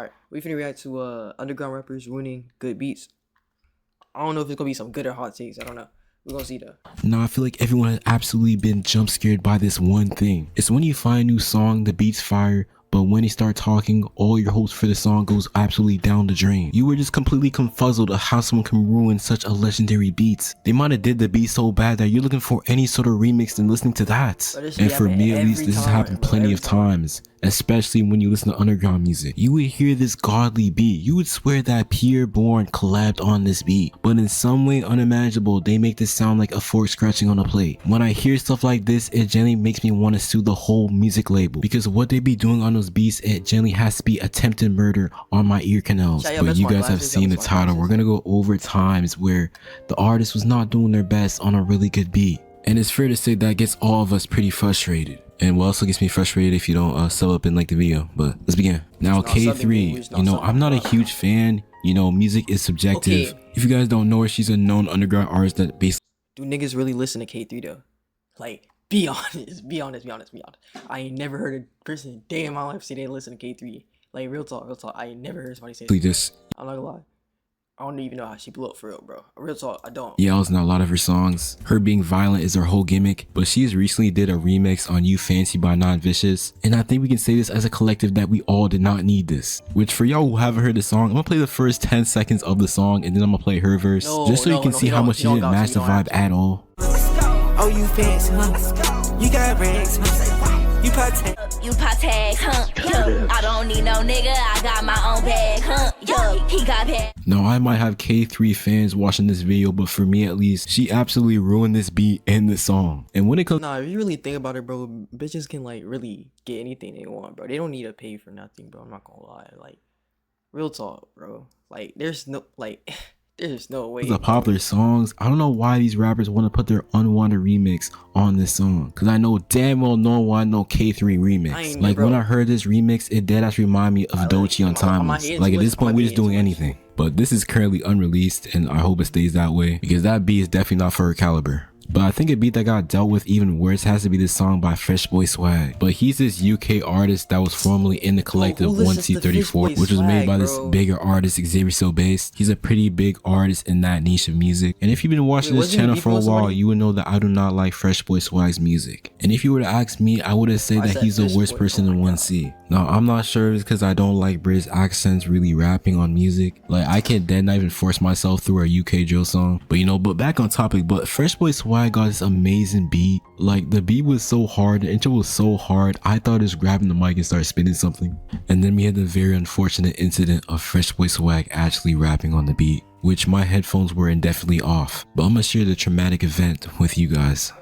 Alright, we finna react to underground rappers ruining good beats. I don't know if it's gonna be some good or hot takes. I don't know. We're gonna see though. No, I feel like everyone has absolutely been jump scared by this one thing. It's when you find a new song, the beat's fire, but when they start talking, all your hopes for the song goes absolutely down the drain. You were just completely confuzzled of how someone can ruin such a legendary beat. They might have did the beat so bad that you're looking for any sort of remix and listening to that. And for me at least, this has happened plenty of times. Especially when you listen to underground music. You would hear this godly beat. You would swear that Pierre Bourne collabed on this beat. But in some way unimaginable, they make this sound like a fork scratching on a plate. When I hear stuff like this, it generally makes me want to sue the whole music label. Because what they be doing on those beats, it generally has to be attempted murder on my ear canals. But you guys have seen the title. We're gonna go over times where the artist was not doing their best on a really good beat. And it's fair to say that gets all of us pretty frustrated. And what also gets me frustrated if you don't sub up and like the video. But let's begin. Now K3, you know, I'm not a huge fan. You know, music is subjective. Okay. If you guys don't know her, she's a known underground artist that basically... Do niggas really listen to K3 though? Like, be honest, be honest. I ain't never heard a person a day in my life say they listen to K3. Like, real talk. I ain't never heard somebody say that. I'm not gonna lie. I don't even know how she blew up for real, bro. Real talk, I don't. Yells in a lot of her songs. Her being violent is her whole gimmick, but she has recently did a remix on You Fancy by Non Vicious, and I think we can say this as a collective that we all did not need this. Which for y'all who haven't heard the song, I'm gonna play the first 10 seconds of the song and then I'm gonna play her verse, just so you can see how much she didn't match the vibe at all. Oh, you fancy, huh? You got rings, you partake, huh? Yo, I don't need no nigga, I got my own bag, huh? Yo, he got bag. Now I might have K3 fans watching this video, but for me at least, she absolutely ruined this beat and the song. And when it comes— Nah, if you really think about it, bro, bitches can like really get anything they want, bro. They don't need to pay for nothing, bro. I'm not gonna lie. Like, real talk, bro. Like, there's no way. The popular songs, I don't know why these rappers want to put their unwanted remix on this song, because I know damn well no one no K3 remix. Like, when I heard this remix, it deadass remind me of Doechii on Timeless. Like, at this point we're just doing anything. But this is currently unreleased and I hope it stays that way, because that beat is definitely not for her caliber. But I think a beat that got dealt with even worse has to be this song by Fresh Boy Swag. But he's this UK artist that was formerly in the collective 1C34, which was made by this bigger artist Xavier So Bass. He's a pretty big artist in that niche of music. And if you've been watching this channel for a while, you would know that I do not like Fresh Boy Swag's music. And if you were to ask me, I would have said that he's the worst person in 1C. Now, I'm not sure if it's because I don't like British accents really rapping on music. Like, I can't dead not even force myself through a UK drill song. But you know, but back on topic, but Fresh Boy Swag got this amazing beat. Like, the beat was so hard, the intro was so hard, I thought it was grabbing the mic and start spinning something. And then we had the very unfortunate incident of Fresh Boy Swag actually rapping on the beat, which my headphones were indefinitely off. But I'm gonna share the traumatic event with you guys.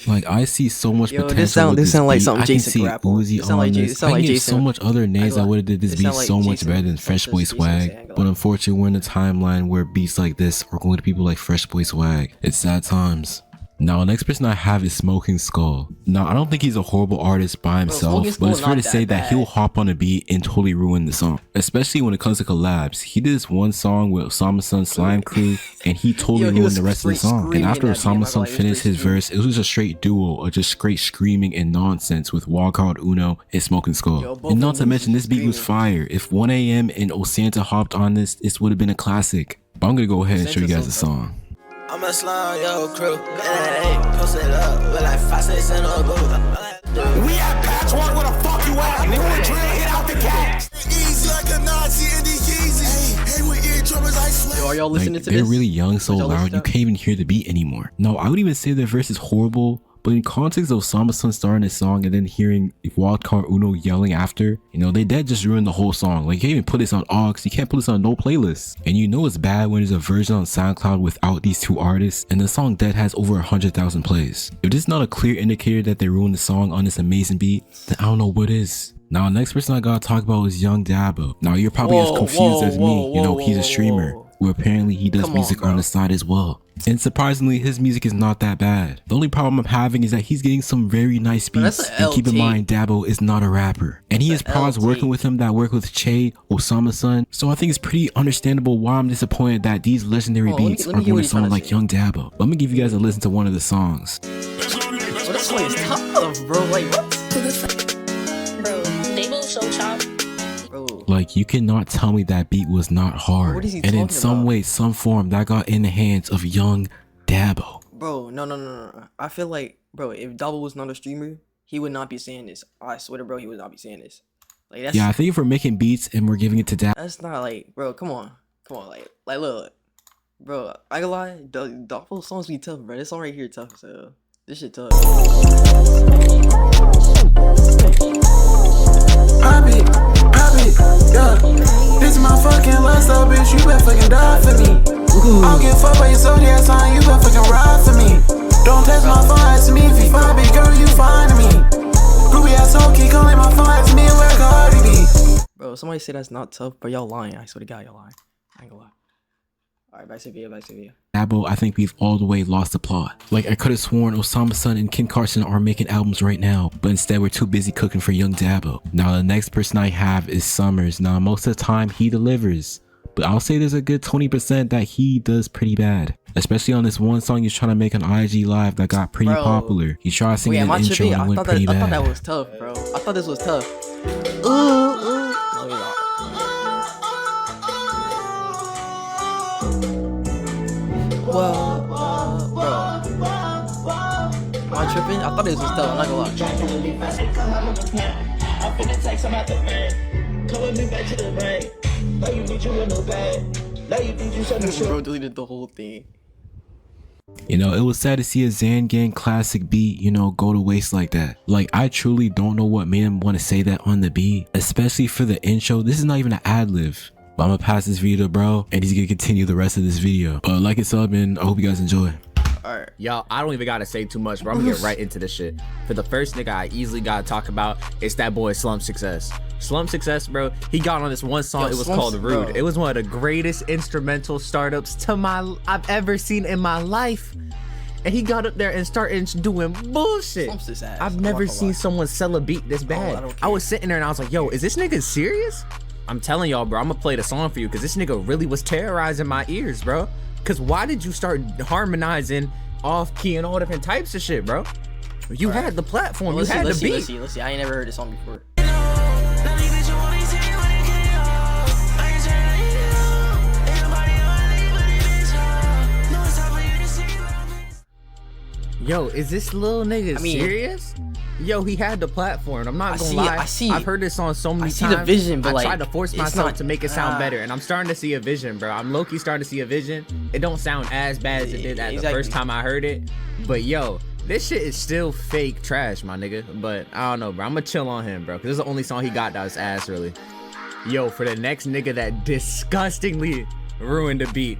Like, I see so much potential. This sound like something Jason could rap on. Uzi on this. I can give so much other names that would have did this beat so much better than Fresh Boy Swag. But unfortunately, we're in a timeline where beats like this are going to people like Fresh Boy Swag. It's sad times. Now, the next person I have is Smoking Skull. Now, I don't think he's a horrible artist by himself, but it's fair to say that he'll hop on a beat and totally ruin the song. Especially when it comes to collabs. He did this one song with Osama Sun Slime Crew, and he totally ruined the rest of the song. And after Osama Sun finished his verse, it was just a straight duo of just straight screaming and nonsense with Wildcard Uno and Smoking Skull. And not to mention, this beat was fire. If 1 AM and Osanta hopped on this would have been a classic. But I'm gonna go ahead and show you guys the song. I'm a slime, yo, crew. Post it up with like 5 cents in a booth. We at Patchwork, where the fuck you at? Nigga, drill hit out the cat. Easy like a Nazi in the Yeezy. Hey, with eardrummers, I swear. Yo, are y'all listening to this? They're really young, so loud, you can't even hear the beat anymore. No, I would even say their verse is horrible. But in context of Osama Sun starting this song and then hearing Wildcard Uno yelling after, you know, they dead just ruined the whole song. Like, you can't even put this on aux, you can't put this on no playlist. And you know it's bad when there's a version on SoundCloud without these two artists, and the song dead has over 100,000 plays. If this is not a clear indicator that they ruined the song on this amazing beat, then I don't know what is. Now, the next person I gotta talk about is Young Dabo. Now, you're probably as confused as me, you know, he's a streamer. where apparently he does music on the side as well. And surprisingly, his music is not that bad. The only problem I'm having is that he's getting some very nice beats. And keep in mind, Dabo is not a rapper. And he has pros working with him that work with Che, Osama-san. So I think it's pretty understandable why I'm disappointed that these legendary beats are going to someone like Young Dabo. Let me give you guys a listen to one of the songs. Well, this one is tough, bro. Like, what? Bro, Dabo so chopped. Like, you cannot tell me that beat was not hard. What is he and in talking some about? way, some form, that got in the hands of Young Dabo. Bro, no. I feel like, bro, if Dabo was not a streamer, he would not be saying this. I swear to bro, he would not be saying this. Like, that's, yeah, I think if we're making beats and we're giving it to Dabo. that's not like, bro, come on, like look, bro, I gonna lie, Dabo's songs be tough, bro. This song right here tough, so this shit tough. Yeah. This is my fucking lust, so bitch, you better fucking die for me. I don't give a fuck about your soul, yeah, son, you better fucking ride for me. Don't text my phone, ask me if you find big girl, you find me. Groovy ass hoe, keep calling my phone, ask me where Cardi be. Bro, somebody say that's not tough, but y'all lying. I swear to God, y'all lying. I ain't gonna lie. Alright, back to the video. Dabo, I think we've all the way lost the plot. Like, I could have sworn Osama-san and Ken Carson are making albums right now, but instead we're too busy cooking for Young Dabo. Now, the next person I have is Summers. Now, most of the time he delivers, but I'll say there's a good 20% that he does pretty bad. Especially on this one song he's trying to make on IG Live that got pretty popular. He tried singing an intro and it went pretty bad. I thought that was tough, bro. I thought this was tough. Well, bro, am I tripping? I thought this was tough, I'm not gonna lie. Bro deleted the whole thing. You know, it was sad to see a Zan Gang classic beat, you know, go to waste like that. Like, I truly don't know what made him want to say that on the beat, especially for the intro. This is not even an ad-lib. But I'm gonna pass this video to bro, and he's gonna continue the rest of this video. But like and sub, and I hope you guys enjoy. Alright. Y'all, I don't even gotta say too much, bro. I'm gonna get right into this shit. For the first nigga I easily gotta talk about, it's that boy Slum Success. Slum Success, bro, he got on this one song. It was called Rude. Bro. It was one of the greatest instrumental startups I've ever seen in my life. And he got up there and started doing bullshit. I've never seen someone sell a beat this bad. I was sitting there and I was like, yo, is this nigga serious? I'm telling y'all, bro, I'm gonna play the song for you because this nigga really was terrorizing my ears, bro. Because why did you start harmonizing off key and all different types of shit, bro? You had the platform, you had the beat. Let's see. I ain't never heard this song before. Yo, is this little nigga serious? Yo, he had the platform. I'm not gonna lie. I've heard this song so many times. I see the vision, but I like, tried to force myself to make it sound better, and I'm starting to see a vision, bro. I'm low-key starting to see a vision. It don't sound as bad as it did at the first time I heard it, but yo, this shit is still fake trash, my nigga. But I don't know, bro. I'm gonna chill on him, bro, because this is the only song he got that was ass, really. Yo, for the next nigga that disgustingly ruined the beat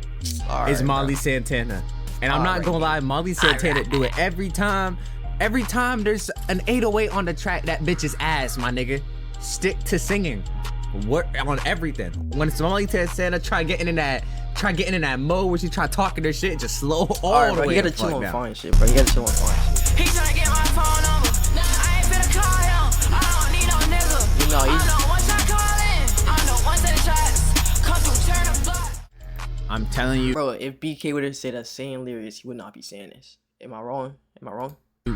is Molly Santana. And I'm not gonna lie, Molly Santana do it every time. Every time there's an 808 on the track, that bitch is ass, my nigga. Stick to singing. Work on everything. When Molly Santana try getting in that mode where she try talking her shit, just slow all the way. You gotta chill on fine shit, bro. You gotta chill on fine shit. He tryna get my phone number. I ain't finna call him. I don't need no nigga. You know, I know once I call in. I know once that shots. Come through, turn the block. I'm telling you, bro. If BK would have said that same lyrics, he would not be saying this. Am I wrong?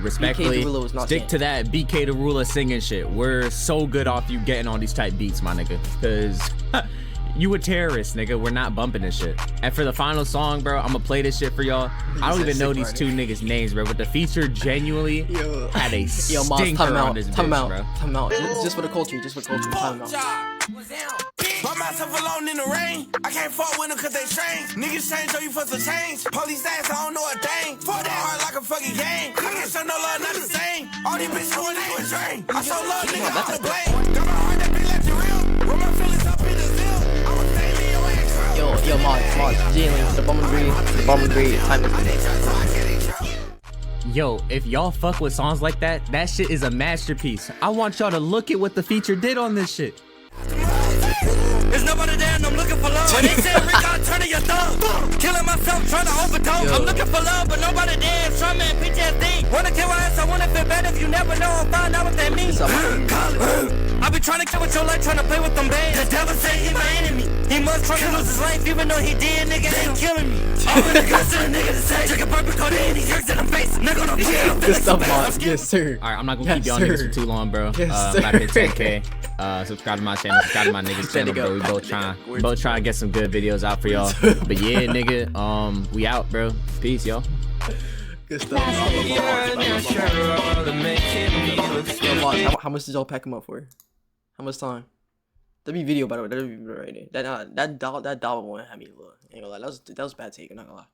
respectfully, stick to that BK the Ruler singing shit. We're so good off you getting on these type beats, my nigga, because you a terrorist, nigga. We're not bumping this shit. And for the final song, bro, I'm gonna play this shit for y'all. I don't even know these two niggas' names, bro, but the feature genuinely had a stinker on this bitch, bro. Time out. Just for the culture, time out. By myself alone in the rain. I can't fuck with them cause they strange. Niggas change on you for some change. Police ass, I don't know a thing. Fuck that hard like a fucking game. I can't show no love, not the same. All these bitches want to a drain. I show love, nigga, out the blame. Got my heart that be left it real. With my feelings up in the zil. I'ma stay me your ass. Yo, Mods, Jalen, the bomb grade, time is. Yo, if y'all fuck with songs like that, that shit is a masterpiece. I want y'all to look at what the feature did on this shit. There's nobody there and I'm looking for love. When they say Rick, I'm turning your thumb. Killing myself, trying to overdose. I'm looking for love, but nobody there. Trauma and PTSD. Wanna kill my ass, I wanna feel better. If you never know, I'll find out what that means. I be trying to kill with your life, trying to play with them bands. The devil say he my enemy. He must try to lose his life, even though he did, nigga ain't killing me. All in the guts to the nigga to say. Take a purple coat in, he jerks in the face. Nigga gonna play up. Good stuff, Boss. Yes, sir. All right, I'm not gonna keep y'all niggas for too long, bro. Yes, I'm about to hit 10K. Subscribe to my channel. Subscribe to my niggas channel, bro. We both trying to get some good videos out for y'all. But yeah, nigga, we out, bro. Peace, y'all. Good stuff. How much did y'all pack him up for? How much time? That'd be video, by the way. That'd be video right there. That dollar one had me look. Ain't gonna lie. That was a bad take. I'm not gonna lie.